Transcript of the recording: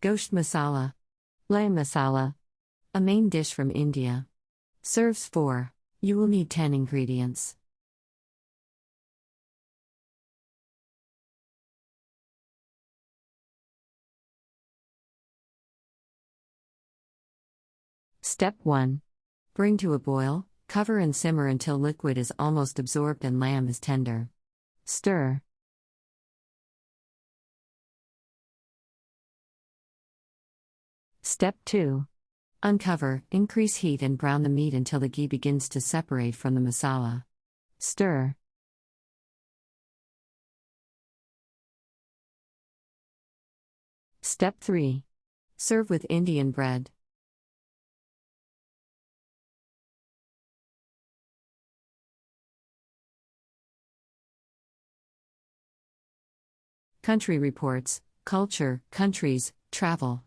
Gosht Masala. Lamb Masala. A main dish from India. Serves 4. You will need 10 ingredients. Step 1. Bring to a boil, cover and simmer until liquid is almost absorbed and lamb is tender. Stir. Step 2. Uncover, increase heat and brown the meat until the ghee begins to separate from the masala. Stir. Step 3. Serve with Indian bread. Country Reports, Culture, Countries, Travel.